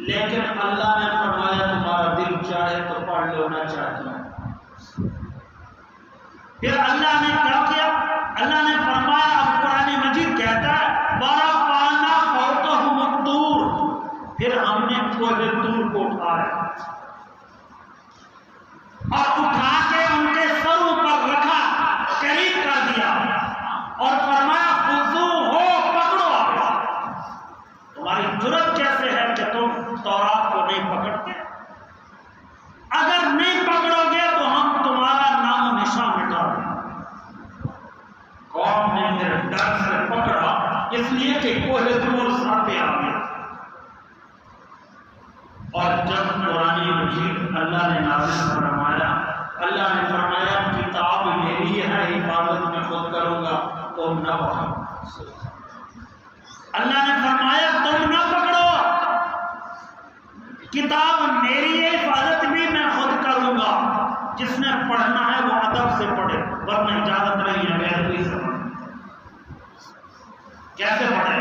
لیکن اللہ نے فرمایا تمہارا دل چاہے تو ہونا چاہتی ہیں۔ پھر اللہ نے کیا کیا؟ اللہ نے فرمایا، اب قرآن مجید کہتا ہے وَرَفَعْنَا فَوْقَهُمُ الطُّورَ، پھر ہم نے کوہ طور کو اٹھایا اور اٹھا کے ان کے سروں پر رکھا، قریب کر دیا اور فرمایا خذوہ ہو، پکڑو۔ تمہاری جرأت کیسے ہے کہ تم تورات کو نہیں پکڑتے؟ اگر نہیں پکڑو گے تو ہم تمہارا نام و نشان مٹا دیں۔ قوم نے میرے ڈر سے پکڑا، اس لیے کہ کوہ طور سر پہ آ گیا۔ اور جب قرآن مجید اللہ نے نازل فرمایا، اللہ نے فرمایا کتاب میری ہے، حفاظت میں خود کروں گا، تم نہ پکڑو۔ اللہ نے فرمایا تم نہ پکڑو، کتاب میری ہے، حفاظت بھی میں خود کروں گا۔ جس نے پڑھنا ہے وہ ادب سے پڑھے، ورنہ اجازت نہیں ہے غیر کوئی سے پڑھے۔ کیسے پڑھے؟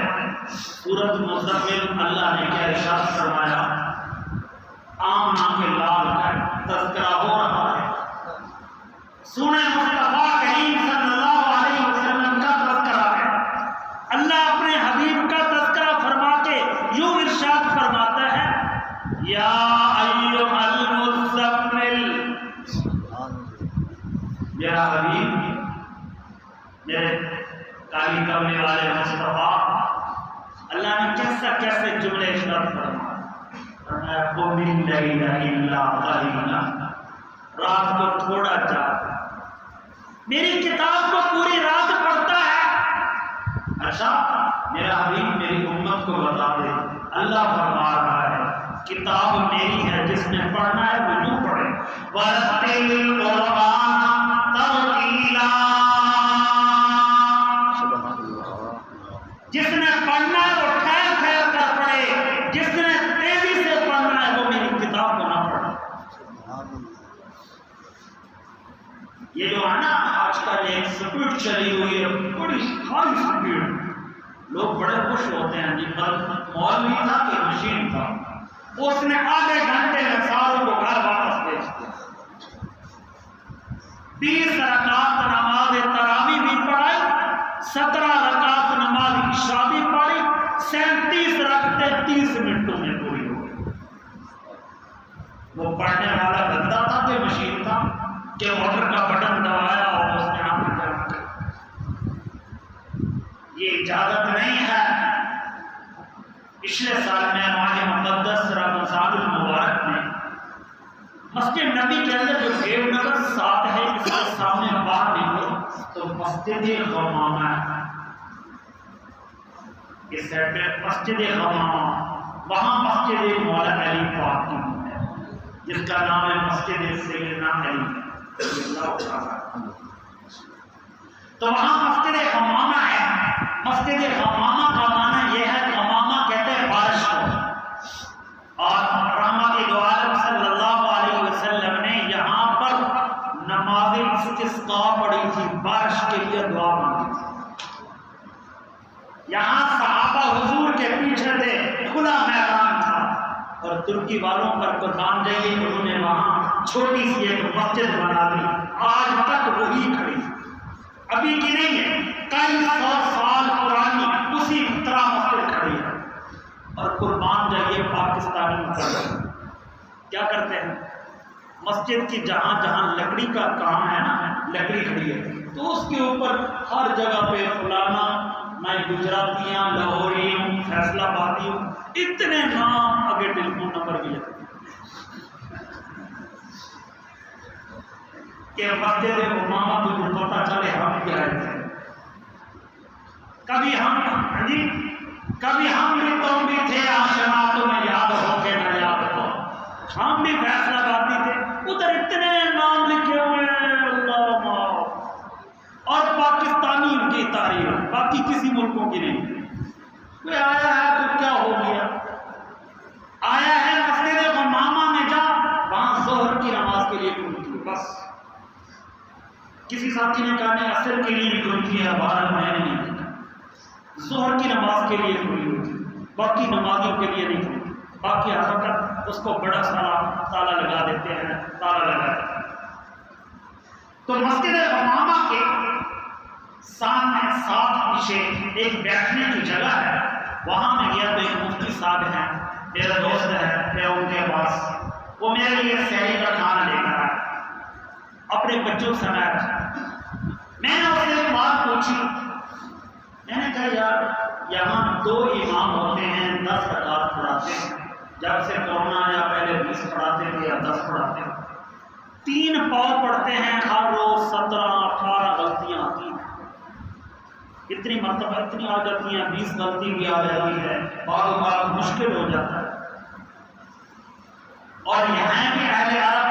سورۃ مزمل اللہ نے کیا ارشاد فرمایا، آمنا کے لال کا تذکرہ ہو رہا ہے، سونے مصطفیٰ کریم صلی اللہ علیہ وسلم کا تذکرہ ہے۔ اللہ اپنے حبیب کا تذکرہ فرما کے یوں ارشاد فرماتا ہے، یا ایھا المزمل، میرا حبیب، میرے کالی کملی والے مصطفیٰ، اللہ نے کیسے جملے ارشاد فرمائے، قم اللیل الا قلیلا، رات کو تھوڑا جاگ، میری کتاب کو پوری رات پڑھتا ہے۔ اچھا میرا حبیب میری امت کو بتا دے، اللہ فرما رہا ہے کتاب میری ہے، جس نے پڑھنا ہے وہ یوں پڑھے، وَرَتِّلِ الْقُرْآنَ تَرْتِیلًا، جس نے پڑھنا ہے وہ ٹھہر ٹھہر کر پڑھے، جس نے تیزی سے پڑھنا ہے وہ میری کتاب کو نہ پڑھے۔ یہ جو ہے نا آج کل ایک سپیڈ چلی ہوئی ہے، بڑی ہائی سپیڈ، لوگ بڑے خوش ہوتے ہیں جی، مولوی تھا کہ مشین تھا، اس نے آدھے گھنٹے میں ساروں کو گھر واپس بھیج دیا۔ 20 رکعت نماز تراویح بھی پڑھائی، 17 رکعت نماز عشاء بھی پڑھی، 37 رکعتیں 30 منٹوں میں پوری ہو گئی۔ وہ پڑھنے والا بندہ تھا کہ مشین تھا کہ موٹر کا بٹن دبایا اور اس نے آپ کو کر۔ یہ اجازت نہیں ہے۔ پچھلے سال میں ماہ مقدس رمضان المبارک میں مسجد نبی کے اندر جو گیٹ نمبر 7 ہے، اس کے سامنے باہر نکلو تو مسجد غمامہ ہے، اس سائڈ میں مسجد غمامہ، وہاں مسجد مولا علی پاک کی ہے، جس کا نام ہے مسجد سیدنا علی اللہ تعالی۔ تو وہاں مسجد غمامہ ہے۔ مسجد غمامہ کا معنی یہ ہے، غمامہ کہتے ہیں بارش کو، اور رحمت دو عالم صلی اللہ علیہ وسلم نے یہاں پر نماز استسقاء پڑھی تھی، بارش کے لیے دعا مانگی تھی۔ یہاں صحابہ حضور کے پیچھے تھے، کھلا میدان تھا، اور ترکی والوں پر قربان جائیے انہوں نے وہاں چھوٹی سی ایک مسجد بنا دی، آج تک وہی کھڑی، ابھی کی نہیں ہے، کئی 100 سال پرانی اسی طرح مسجد کھڑی ہے۔ اور قربان جائیے پاکستانی مسجد کیا کرتے ہیں، مسجد کی جہاں جہاں لکڑی کا کام ہے نا، لکڑی کھڑی ہے تو اس کے اوپر ہر جگہ پہ فلانا، میں گجراتیاں، لاہوریوں، فیصلہ آبادیوں، اتنے نام، آگے ٹیلی فون نمبر بھی لگتے کہ مسجد غمامہ کو جو پتہ چلے ہم بھی آئے تھے، کبھی ہم بھی تم بھی تھے آشنا، تمہیں یاد ہو کہ نہ یاد ہو، ہم بھی فیصلہ آبادی تھے، ادھر اتنے نام لکھے ہوئے ہیں، اللہ معاف، اور پاکستانی ان کی تاریخ، باقی کسی ملکوں کی نہیں۔ کوئی آیا ہے تو کیا ہو گیا، آیا ہے مسجد غمامہ میں جا، وہاں ظہر کی نماز کے لیے ڈھونڈتی ہے، بس کسی ساتھی نے کہا نہیں عصر کے لیے بھی ڈھونڈتی ہے، 12 مہینے نہیں، ظہر کی نماز کے لیے کھلی ہوتی، باقی نمازوں کے لیے نہیں کھلی، باقی حرکت اس کو بڑا سارا تالا لگا دیتے ہیں، تالا لگا دیتے ہیں۔ تو مسجد امامہ کے سامنے ساتھ پیچھے ایک بیٹھنے کی جگہ ہے، وہاں میں گیا تو ایک مفتی صاحب ہیں، میرا دوست ہے، میں ان کے پاس، وہ میرے لیے سحری کا کھانا لے کر آیا اپنے بچوں سمیت۔ میں نے اس سے ایک بات پوچھی، میں نے کہا یار یہاں 2 امام ہوتے ہیں، 10 رکعت پڑھاتے ہیں، جب سے کورونا آیا پہلے 20 پڑھاتے تھے یا 10 پڑھاتے ہیں، 3 پاؤ پڑھتے ہیں، ہر روز 17-18 غلطیاں آتی ہیں، اتنی مرتبہ اتنی آ جاتی ہیں، 20 غلطی بھی آ جاتی ہے، بعض مشکل ہو جاتا ہے۔ اور یہاں بھی اہل عرب،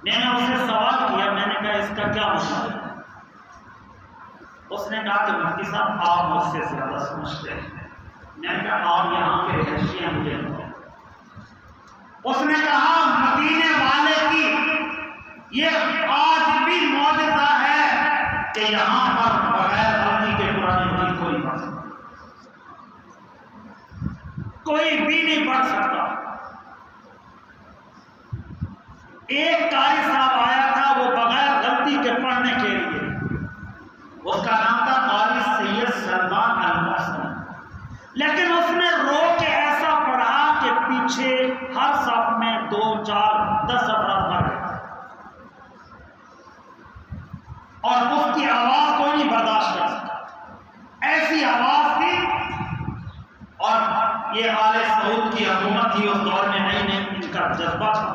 میں نے اس سے سوال کیا، میں نے کہا اس کا کیا مسئلہ ہے؟ اس نے کہا کہ مفتی صاحب آپ مجھ سے زیادہ سمجھتے ہیں۔ میں نے کہا آپ یہاں کے رہائشی ہیں، مجھے بتائیں۔ اس نے کہا مدینے والے کی یہ آج بھی معجزہ ہے کہ یہاں پر بغیر غلطی کے قرآن مجید کوئی پڑھ سکتا، کوئی بھی نہیں پڑھ سکتا۔ ایک قاری صاحب آیا تھا وہ بغیر غلطی کے پڑھنے کے لیے، اس کا نام تھا قاری سید سلمان المحسن، لیکن اس نے رو کے ایسا پڑھا کہ پیچھے ہر صف میں 2, 4, 10 افراد مر گئے، اور اس کی آواز کوئی نہیں برداشت کر سکتا، ایسی آواز تھی۔ اور یہ آل سعود کی حکومت تھی اس دور میں، نئی نئی ان کا جذبہ تھا،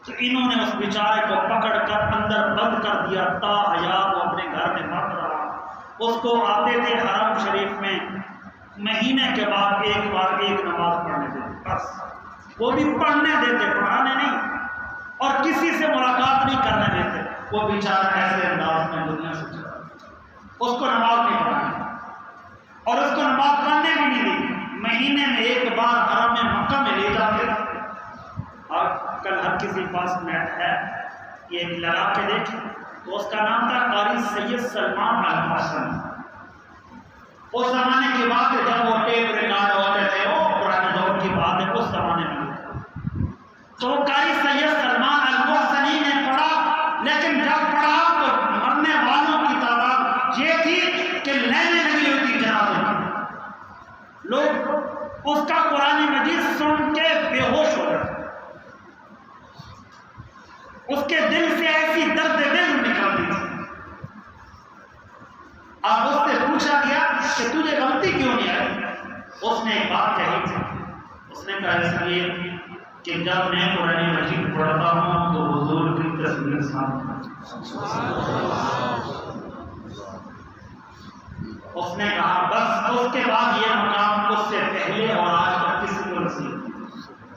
تو انہوں نے اس بیچارے کو پکڑ کر اندر بند کر دیا، تا حیات وہ اپنے گھر میں مرد رہا۔ اس کو آتے تھے حرم شریف میں مہینے کے بعد ایک بار ایک نماز پڑھنے دیتے، بس وہ بھی پڑھنے دیتے، پڑھانے نہیں، اور کسی سے ملاقات نہیں کرنے دیتے۔ وہ بیچارہ ایسے انداز میں دنیا سے چلا، اس کو نماز نہیں پڑھانی اور اس کو نماز پڑھنے بھی نہیں دی۔ مہینے میں ایک بار حرم میں مکہ میں لے جاتے تھے۔ اور کل ہر کسی پاس نیٹ ہے، یہ لگا کے دیکھیں، تو اس کا نام تھا قاری سید سلمان المحسن۔ اس زمانے کی بات ہے جب وہ ٹیپ ریکارڈ ہوتے تھے، وہ پرانے دور کی بات ہے، اس زمانے میں تو قاری سید سلمان المحسنی نے پڑھا، لیکن جب پڑھا تو مرنے والوں کی تعداد یہ تھی کہ لینے لگی ہوئی تھی جنازے میں، لوگ اس کا قرآن مجید سن کے بے ہوش ہو گئے، اس کے دل سے ایسی درد دل نکلتی تھی۔ اب اس سے پوچھا گیا کہ تجھے غلطی کیوں نہیں آئی؟ اس نے ایک بات کہی تھی، اس نے کہا اس لیے کہ جب میں قرآن مجید پڑھتا ہوں تو حضور کی تصویر سامنے، اس نے کہا بس اس کے بعد یہ مقام اس سے پہلے اور آج تک کسی کو نصیب،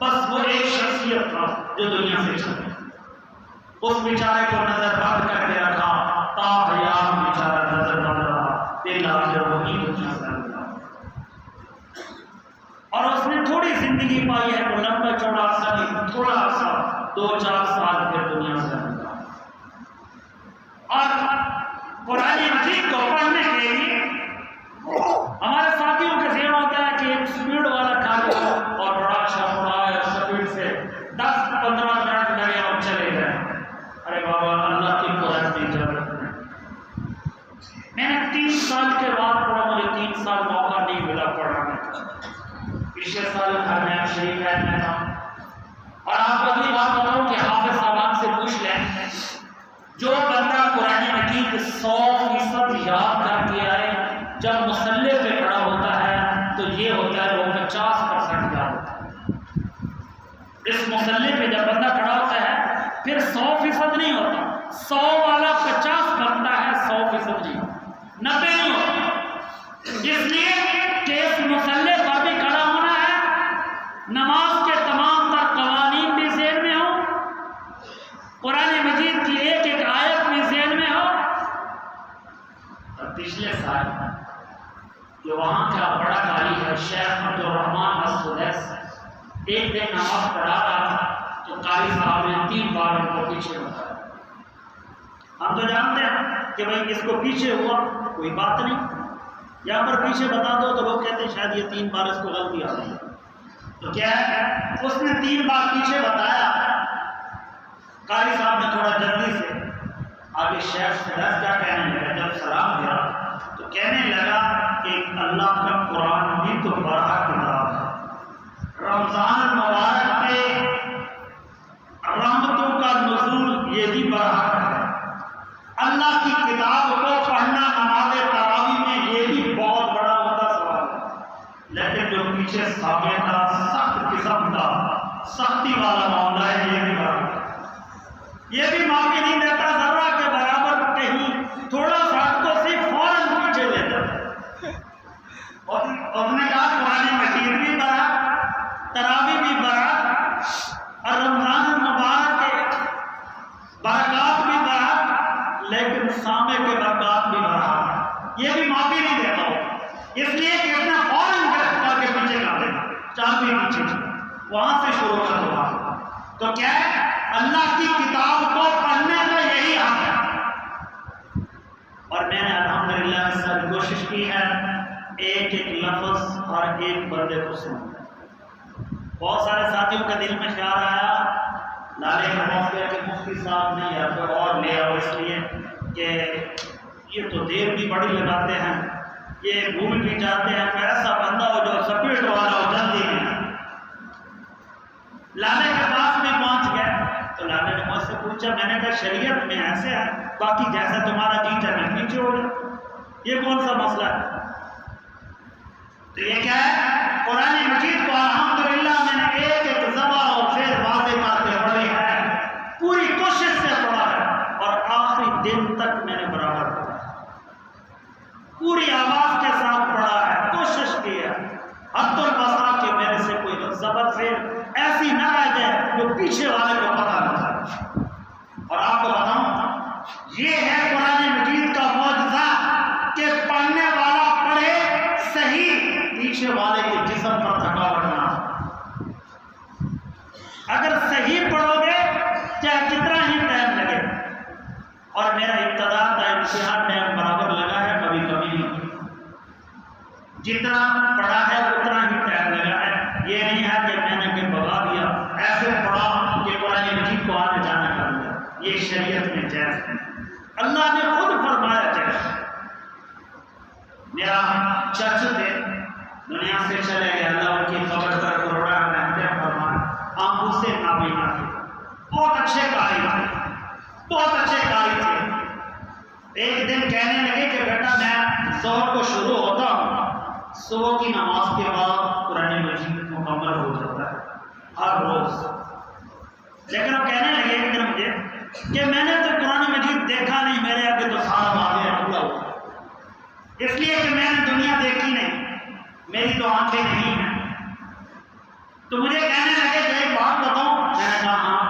بس وہ ایک شخصیت تھا جو دنیا سے چلی، اس بیچارے کو نظر بند کر کے رکھا، تا حیات بیچارہ نظر بند رہا، دل آخر وہی دنیا سے گیا، اور اس نے تھوڑی زندگی پائی ہے، وہ لمبا چوڑا عرصہ نہیں، تھوڑا عرصہ 2-4 سال پھر دنیا سے گیا۔ اور قرآن مجید کو پڑھنے کے لیے ہمارے ساتھیوں کے ذہن ہوتا ہے کہ ایک سپیڈ والا کار اور بڑا اچھا پڑھا ہے، سپیڈ سے 10-15 منٹ لگے اور چلے گئے۔ ارے بابا اللہ کی قرآن کی ضرورت ہے۔ میں نے 3 سال کے بعد پڑھا، مجھے 3 سال موقع نہیں ملا پڑھانے کا۔ پچھلے سال گھر میں شریف ہے میں تھا، اور آپ کو اگلی بات بتاؤں کہ حافظ صاحب سے پوچھ لیں، جو بندہ قرآن مجید 100% یاد کر کے آئے، جب مصلی پہ کھڑا ہوتا ہے تو یہ ہوتا ہے وہ 50% یاد ہوتا ہے۔ اس مصلی پہ جب بندہ کھڑا ہوتا ہے پھر 100% نہیں ہوتا، 100 والا 50 بنتا ہے، 100% نہیں ہوتا، 90 نہیں ہوتا، اس لیے کہ اس مصلی پر بھی کھڑا ہونا ہے، نماز کے تمام تر قوانین بھی ذہن میں ہو، قرآن مجید کی ایک ایک آیت بھی ذہن میں ہو۔ اور پچھلے سال جو وہاں کا بڑا قاری ہے شیخ عبدالرحمان السدیس، ایک دن نماز پڑھا رہا تھا تو قاری صاحب نے 3 بار ان کو پیچھے بتایا۔ ہم تو جانتے ہیں کہ بھائی اس کو پیچھے ہوا کوئی بات نہیں، یہاں پر پیچھے بتا دو تو لوگ کہتے ہیں شاید یہ 3 بار اس کو غلطی آ رہی ہے، تو کیا ہے اس نے 3 بار پیچھے بتایا. قاری صاحب نے تھوڑا جلدی سے آگے شیخ سے کیا کہنے لگا. جب سلام دیا تو کہنے لگا کہ اللہ کا قرآن بھی تو بڑا کتاب ہے. رمضان المبارک میں رحمتوں کا نزول یہ بھی بڑا ہے. اللہ کی کتاب کو پڑھنا نماز تراویح میں یہ بھی بہت بڑا عمدہ سوال ہے. لیکن جو پیچھے ثابت تھا سخت قسم کا سختی والا معاملہ ہے یہ بھی بڑا ہے. یہ بھی معافی نہیں دیتا ذرہ کے برابر. کہیں تھوڑا سا تو صرف فوراً پیچھے لیتا ہے. اور اس نے کہا قرآن مجید بھی بڑا, تراویح بھی بڑا, اور رمضان المبارک کے برکات بھی بڑا, لیکن سامع کے برکات بھی بڑا. یہ بھی معافی نہیں دیتا ہو. اس لیے کہ اس نے فوراً کر کے پیچھے کر دینا, چار بھی پیچھے وہاں سے شروع کر دو. تو کیا ہے اللہ کی کتاب کو پڑھنے کا یہی حق ہے. اور میں نے الحمدللہ اس سے کوشش کی ہے ایک ایک لفظ اور ایک بندے کو سننا. بہت سارے ساتھیوں کے دل میں خیال آیا لالے کا کہ مفتی صاحب نے یا کوئی اور لے آؤ, اس لیے کہ یہ تو دیر بھی بڑی لگاتے ہیں, یہ بھول بھی جاتے ہیں. کوئی ایسا بندہ ہو جو سپیٹ والا ہو جلدی میں. لالے کے پاس میں پہنچ گئے تو لالے نے مجھ سے پوچھا. میں نے کہا شریعت میں ایسے ہے, باقی جیسا تمہارا جی چاہے پیچھے ہو جائے, یہ کون سا مسئلہ ہے؟ تو یہ کیا ہے قرآن مجید کو الحمدللہ میں نے ایک ایک زبان اور پھر واضح کرتے پڑھی ہے, پوری کوشش سے پڑھا ہے, اور آخری دن تک میں نے برابر پڑھا ہے, پوری آواز کے ساتھ پڑھا ہے, کوشش کی ہے. حد البصا کہ میرے سے کوئی زبر سے ایسی نہ رہ جائے جو پیچھے والے کو پتہ نہ چلے. اور آپ کو بتاؤں یہ ہے قرآن مجید کا معجزہ کہ پڑھنے والا پڑھے صحیح, پیچھے والے کے جسم پر تھکاوٹ نہ. اگر صحیح پڑھو گے چاہے کتنا ہی ٹائم لگے, اور میرا ابتدا کا امتحان ٹائم برابر لگا ہے, کبھی کبھی نہیں. جتنا پڑھا ہے اتنا ہی ٹائم لگا ہے. یہ نہیں ہے کہ میں نے کہ بگا دیا, ایسے پڑھا کہ قرآن مجید کو آنے جانا کر دیا. یہ شریعت میں جائز ہے. اللہ نے خود فرمایا جائز. میرا چچ تھے دنیا سے چلے گئے, اللہ ان کی قبر پر کروڑا رحمتیں فرمائے. آنکھوں سے نابینا تھے, بہت اچھے قاری تھے, بہت اچھے قاری تھے. ایک دن کہنے لگے کہ بیٹا میں ظہر کو شروع ہوتا ہوں, صبح کی نماز کے بعد قرآن مجید مکمل ہو جاتا ہے ہر روز. لیکن وہ کہنے لگے ایک دن مجھے کہ میں نے تو قرآن مجید دیکھا نہیں, میرے آگے تو سارا واضح پورا ہوا, اس لیے کہ میں نے دنیا دیکھی نہیں, میری تو آنکھیں نہیں ہیں. تو مجھے کہنے لگے کہ ایک بات بتاؤں. میں نے کہا ہاں.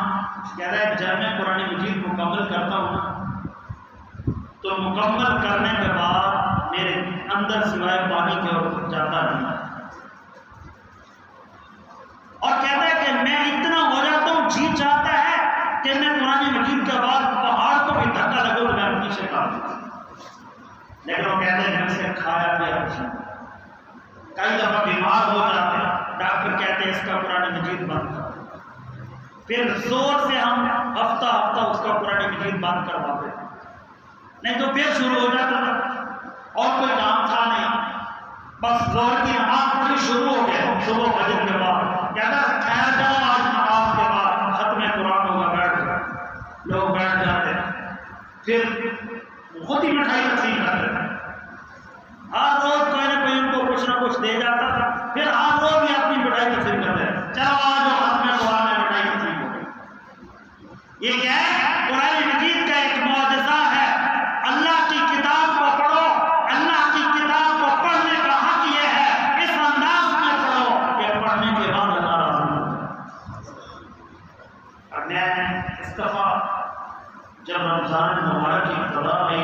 کہہ رہا ہے جب میں قرآن مجید مکمل کرتا ہوں نا تو مکمل کرنے کے بعد میرے اندر سوائے پانی کے اور کچھ جاتا نہیں. اور کہتا ہے کہ میں اتنا ہو جاتا ہوں, جی چاہتا ہے کہ میں قرآن مجید کے بعد پہاڑ کو بھی دھکا لگے تو میں پیچھے کاٹ دوں. لیکن وہ کہتے ہیں سے کھایا پیا کچھ نہیں. کئی دفعہ بیمار ہو جاتے ہیں, ڈاکٹر کہتے ہیں اس کا قرآن مجید بند کر. پھر زور سے ہم ہفتہ ہفتہ اس کا قرآن مجید بند کرواتے ہیں, نہیں تو پھر شروع ہو جاتا تھا. اور کوئی کام تھا نہیں, بس زور کی نماز پڑھی شروع ہو گیا صبح فجر کے بعد. کہتا ٹھہر جاؤ آج نماز کے بعد ختم قرآن ہوگا, بیٹھ جاؤ. لوگ بیٹھ جاتے ہیں, پھر خود ہی مٹھائی تقسیم کرتے ہیں. ہر روز کوئی نہ کوئی ان کو کچھ نہ کچھ دے جاتا تھا. پھر ہر روز بھی اپنی مٹھائی تقسیم کرتے ہیں. چلو آج ختم قرآن میں مٹھائی تقسیم ہو گئی. یہ کیا ہے قرآن مجید کا ایک معجزہ ہے. اللہ کی کتاب کو پڑھو, اللہ کی کتاب کو پڑھنے کا حق یہ ہے اس انداز میں پڑھو کہ پڑھنے کے بعد اللہ راضی ہو جائے. اور میں اس دفعہ جب رمضان مبارک کی ابتدا ہوئی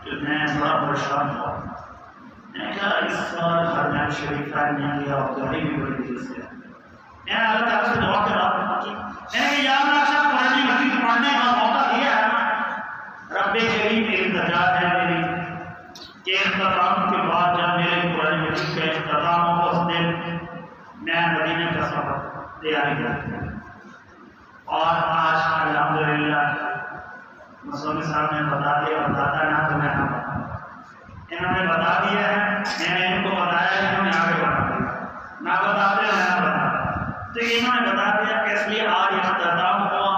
تو میں بڑا پریشان ہوا. میں نے کہا اس سال حرمین شریفہ نہیں گیا اور گاڑی بھی بڑی دل سے. میں نے اللہ تعالیٰ سے دعا کر رہا تھا کہ میں نے یا اللہ صاحب قرآن مجید پڑھنے کا موقع دیا ہے, رب کریم میری نجات ہے میری کہ اختتام کے بعد جب میرے قرآن مجید کا اختتام ہو اس دن میں مدینے کا سفر تیاری کرتے ہیں. اور آج الحمدللہ مسلم صاحب نے بتاتا نہ تو میں نہ بتاؤں. انہوں نے بتا دیا ہے, میں نے ان کو بتایا, انہوں نے آگے بتا دیا. نہ بتاتے میں نہ بتاتا. تو انہوں نے بتا دیا کہ اس لیے آج اختتام ہوا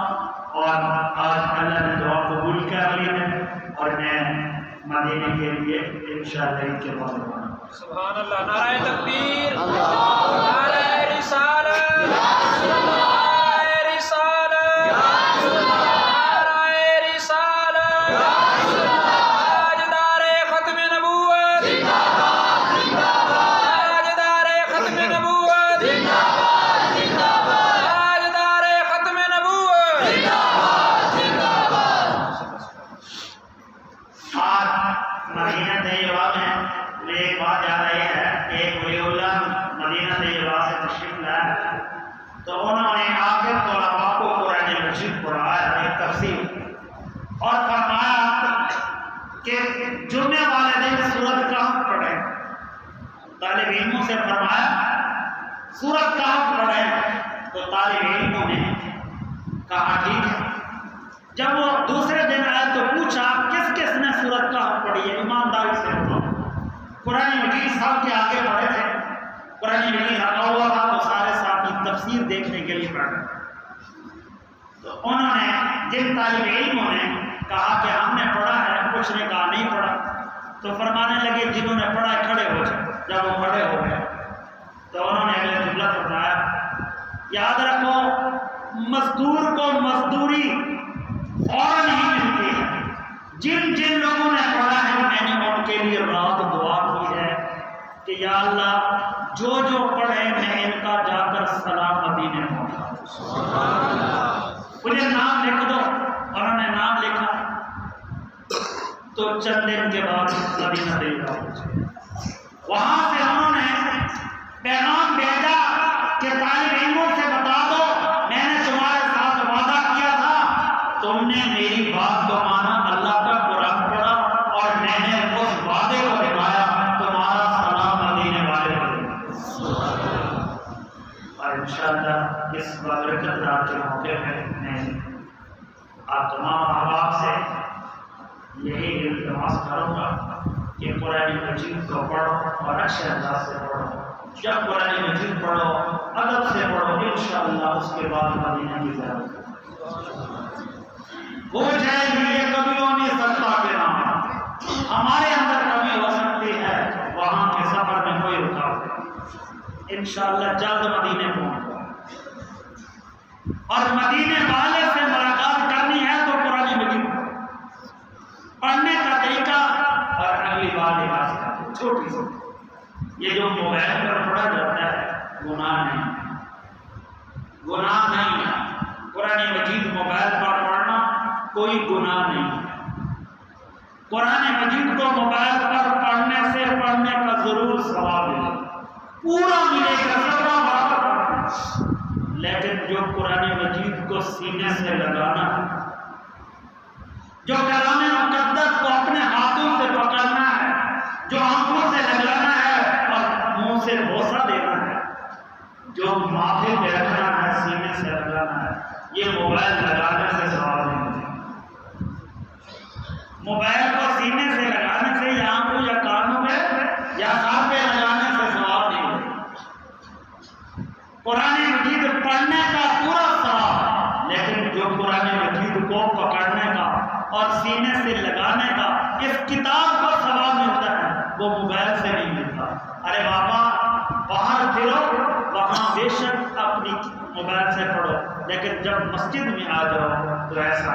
اور آج اللہ نے دعا قبول کر لی ہے اور میں مدینے کے لیے انشاءاللہ عید کے بعد روانہ. سبحان اللہ. نعرہ تکبیر, نعرہ رسالت, نعرہ رسالت, نعرہ رسالت, تاجدار ختم نبوت, تاجدار ختم نبوت, تاجدار ختم نبوت. آج مدینہ طیبہ میں ایک بات یاد آئی ہے. ایک ولی اللہ مدینہ طیبہ سے تشریف لایا تو انہوں نے آخر طلباء کو قرآن مجید پڑھایا, ایک تفسیر, اور فرمایا کہ جمعے والے دن سورۃ کہف پڑھیں. طالب علموں سے فرمایا سورۃ کہف پڑھیں, تو طالب علموں نے کہا ٹھیک ہے. جب وہ دوسرے دن آئے تو پوچھا کس کس نے سورۃ کہف پڑھی ہے, ایمانداری سے بتاؤ. قرآن مجید صاحب کے آگے پڑھے تھے, قرآن مجید رکھا ہوا تھا تو سارے ساتھی تفسیر دیکھنے کے لیے پڑھے. تو انہوں نے جن طالب علموں نے کہا کہ ہم نے پڑھا ہے, کچھ نے کہا نہیں پڑھا, تو فرمانے لگے جنہوں نے پڑھا ہے کھڑے ہو جائے. جب وہ کھڑے ہو گئے تو انہوں نے اگلا جملہ فرمایا, یاد رکھو مزدور کو مزدوری فوراً ہی ملتی ہے. جن جن لوگوں نے پڑھا ہے میں نے ان کے لیے رات دعا کی ہے کہ یا اللہ جو جو پڑھے میں ان کا جا کر سلام مدینے پہنچا. مجھے نام لکھ دو. انہوں نے نام لکھا تو چند دن کے بعد مدینہ طیبہ پہنچے. وہاں سے انہوں نے پیغام بھیجا کہ طالب علموں سے بتا دو میں نے تمہارے ساتھ وعدہ کیا تھا, تم نے میری بات کو مانا, اللہ کا قرآن پڑھا اور میں نے اس وعدے کو نبھایا, تمہارا سلام مدینے والے کو. اور انشاءاللہ اس برکت رات کے موقع پہ میں آپ تمام احباب سے یہی التماس کروں گا کہ قرآن مجید کو پڑھو اور اچھے انداز سے پڑھو. جب قرآن مجید پڑھو ادب سے پڑھو, انشاءاللہ اس کے بعد مدینہ کی زیارت ہو جائے گی. یہ کبھی ہو نہیں سکتا کہ نام ہمارے اندر کمی ہو سکتی ہے, وہاں کے سفر میں کوئی رکاوٹ نہیں. انشاءاللہ جلد مدینے پہنچو اور مدینے والے سے ملاقات کرنی ہے تو قرآن مجید پڑھنے کا طریقہ اور اگلی بار لباس چھوٹی سی. یہ جو موبائل پر پڑھا جاتا ہے گناہ نہیں, گناہ نہیں ہے. قرآن مجید موبائل پر پڑھنا کوئی گناہ نہیں ہے. قرآن مجید کو موبائل پر پڑھنے سے پڑھنے کا ضرور ثواب ملے, پورا ملے گا سب بات. لیکن جو قرآن مجید کو سینے سے لگانا ہے, جو کلام مقدس کو اپنے ہاتھوں سے پکڑنا ہے, جو آنکھوں سے لگانا ہے اور منہ سے بوسہ دینا ہے, جو ماتھے پہ رکھنا ہے, سینے سے لگانا ہے, یہ موبائل لگانے سے ثواب نہیں ملے. موبائل کو سینے سے لگانے سے یا آنکھوں یا کانوں پہ یا سر پہ لگانے سے ثواب نہیں ملے. قرآن مجید پڑھنے کا پورا ثواب, لیکن جو قرآن مجید کو پکڑنے کا اور سینے سے لگانے کا اس کتاب کو ثواب ملتا ہے وہ موبائل سے نہیں ملتا. ارے بابا باہر پھرو, وہاں بے شک اپنی موبائل سے پڑھو, لیکن جب مسجد میں آ جاؤ تو ایسا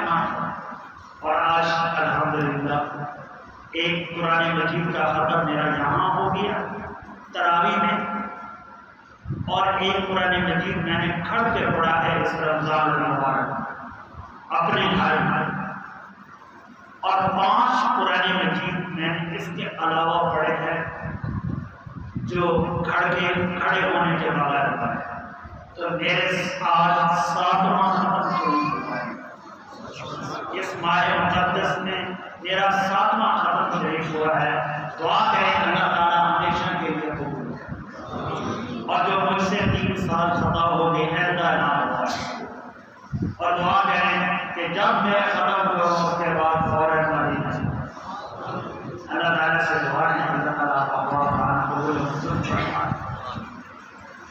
نہ ہو. اور آج الحمدللہ ایک قرآن مجید کا ختم میرا یہاں ہو گیا تراویح میں, اور ایک قرآن مجید میں نے کھڑ کے پڑھا ہے اس رمضان المبارک اپنے گھر میں, اور 5 قرآن مجید میں اس کے علاوہ پڑھے ہیں جو کھڑے ہونے کے بغیر ہوتا ہے. تو میرے آج 7واں ختم شروع ہوا ہے. اس ماہ مقدس میں میرا 7واں ختم شریف ہوا ہے. دعا کریں اللہ تعالیٰ ہمیشہ کے لیے قبول کرے. اور اور دعا کریں کہ جب میں ختم ہوا اس کے بعد فوراً مدینہ